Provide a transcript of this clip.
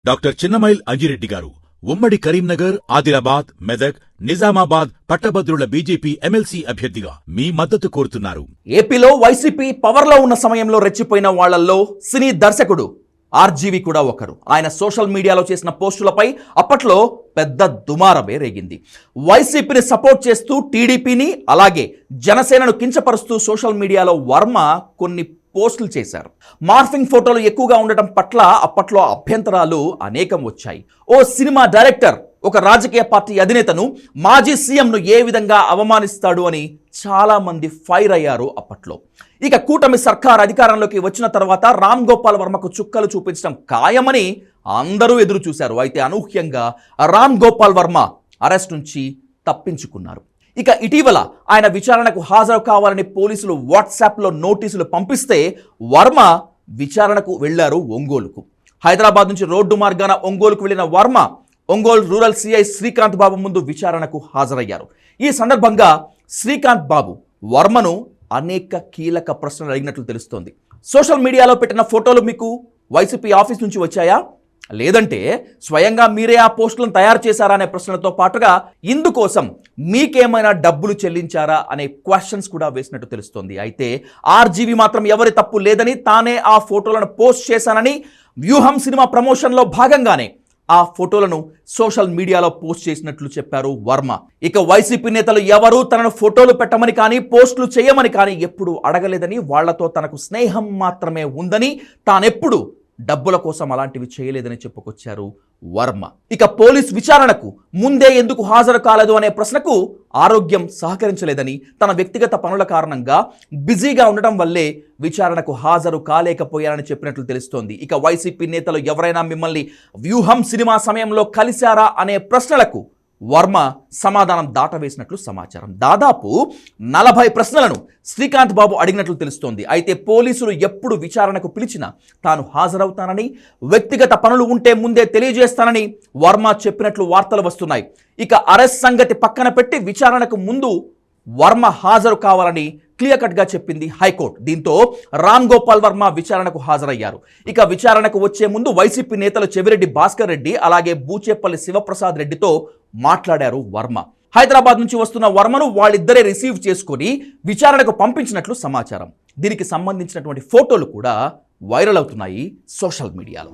Doctor Chinnamail Anji Reddy గారు ఉమ్మడి కరీంనగర్, ఆదిలాబాద్, మెదక్, నిజామాబాద్ పట్టభద్రుల బీజేపీ ఎమ్మెల్సీ అభ్యర్థిగా మీ మద్దతు కోరుతున్నారు. ఏపీలో వైసీపీ పవర్లో ఉన్న సమయంలో రెచ్చిపోయిన వాళ్లలో సినీ దర్శకుడు ఆర్జీవి కూడా ఒకరు. ఆయన సోషల్ మీడియాలో చేసిన పోస్టులపై అప్పట్లో పెద్ద దుమారమే రేగింది. వైసీపీని సపోర్ట్ చేస్తూ టీడీపీని అలాగే జనసేనను కించపరుస్తూ సోషల్ మీడియాలో వర్మ కొన్ని పోస్టులు చేశారు. మార్ఫింగ్ ఫోటోలు ఎక్కువగా ఉండటం పట్ల అప్పట్లో అభ్యంతరాలు అనేకం వచ్చాయి. ఓ సినిమా డైరెక్టర్ ఒక రాజకీయ పార్టీ అధినేతను, మాజీ సీఎంను ఏ విధంగా అవమానిస్తాడు అని చాలా మంది ఫైర్ అయ్యారు అప్పట్లో. ఇక కూటమి సర్కార్ అధికారంలోకి వచ్చిన తర్వాత రామ్ గోపాల్ వర్మకు చుక్కలు చూపించడం ఖాయమని అందరూ ఎదురు చూశారు. అయితే అనూహ్యంగా రామ్ గోపాల్ వర్మ అరెస్ట్ నుంచి తప్పించుకున్నారు. ఇక ఇటీవల ఆయన విచారణకు హాజరు కావాలని పోలీసులు వాట్సాప్లో నోటీసులు పంపిస్తే వర్మ విచారణకు వెళ్లారు ఒంగోలుకు. హైదరాబాద్ నుంచి రోడ్డు మార్గాన ఒంగోలుకు వెళ్లిన వర్మ ఒంగోలు రూరల్ సిఐ శ్రీకాంత్ బాబు ముందు విచారణకు హాజరయ్యారు. ఈ సందర్భంగా శ్రీకాంత్ బాబు వర్మను అనేక కీలక ప్రశ్నలు అడిగినట్లు తెలుస్తోంది. సోషల్ మీడియాలో పెట్టిన ఫోటోలు మీకు వైసీపీ ఆఫీస్ నుంచి వచ్చాయా, లేదంటే స్వయంగా మీరే ఆ పోస్టులను తయారు చేశారా అనే ప్రశ్నలతో పాటుగా ఇందుకోసం మీకేమైనా డబ్బులు చెల్లించారా అనే క్వశ్చన్స్ కూడా వేసినట్టు తెలుస్తోంది. అయితే ఆర్జీవి మాత్రం ఎవరి తప్పు లేదని, తానే ఆ ఫోటోలను పోస్ట్ చేశానని, వ్యూహం సినిమా ప్రమోషన్లో భాగంగానే ఆ ఫోటోలను సోషల్ మీడియాలో పోస్ట్ చేసినట్లు చెప్పారు వర్మ. ఇక వైసీపీ నేతలు ఎవరూ తనను ఫోటోలు పెట్టమని కానీ పోస్టులు చేయమని కానీ ఎప్పుడూ అడగలేదని, వాళ్లతో తనకు స్నేహం మాత్రమే ఉందని, తానెప్పుడు డబ్బుల కోసం అలాంటివి చేయలేదని చెప్పుకొచ్చారు వర్మ. ఇక పోలీస్ విచారణకు ముందే ఎందుకు హాజరు కాలేదు అనే ప్రశ్నకు ఆరోగ్యం సహకరించలేదని, తన వ్యక్తిగత పనుల కారణంగా బిజీగా ఉండటం వల్లే విచారణకు హాజరు కాలేకపోయారని చెప్పినట్లు తెలుస్తోంది. ఇక వైసీపీ నేతలు ఎవరైనా మిమ్మల్ని వ్యూహం సినిమా సమయంలో కలిశారా అనే ప్రశ్నలకు వర్మ సమాధానం దాటవేసినట్లు సమాచారం. దాదాపు 40 ప్రశ్నలను శ్రీకాంత్ బాబు అడిగినట్లు తెలుస్తోంది. అయితే పోలీసులు ఎప్పుడు విచారణకు పిలిచినా తాను హాజరవుతానని, వ్యక్తిగత పనులు ఉంటే ముందే తెలియజేస్తానని వర్మ చెప్పినట్లు వార్తలు వస్తున్నాయి. ఇక అరెస్ట్ సంగతి పక్కన పెట్టి విచారణకు ముందు వర్మ హాజరు కావాలని క్లియర్ కట్గా చెప్పింది హైకోర్టు. దీంతో రామ్ గోపాల్ వర్మ విచారణకు హాజరయ్యారు. ఇక విచారణకు వచ్చే ముందు వైసీపీ నేతలు చెవిరెడ్డి భాస్కర్ రెడ్డి అలాగే బూచేపల్లి శివప్రసాద్ రెడ్డితో మాట్లాడారు వర్మ. హైదరాబాద్ నుంచి వస్తున్న వర్మను వాళ్ళిద్దరే రిసీవ్ చేసుకొని విచారణకు పంపించినట్లు సమాచారం. దీనికి సంబంధించినటువంటి ఫోటోలు కూడా వైరల్ అవుతున్నాయి సోషల్ మీడియాలో.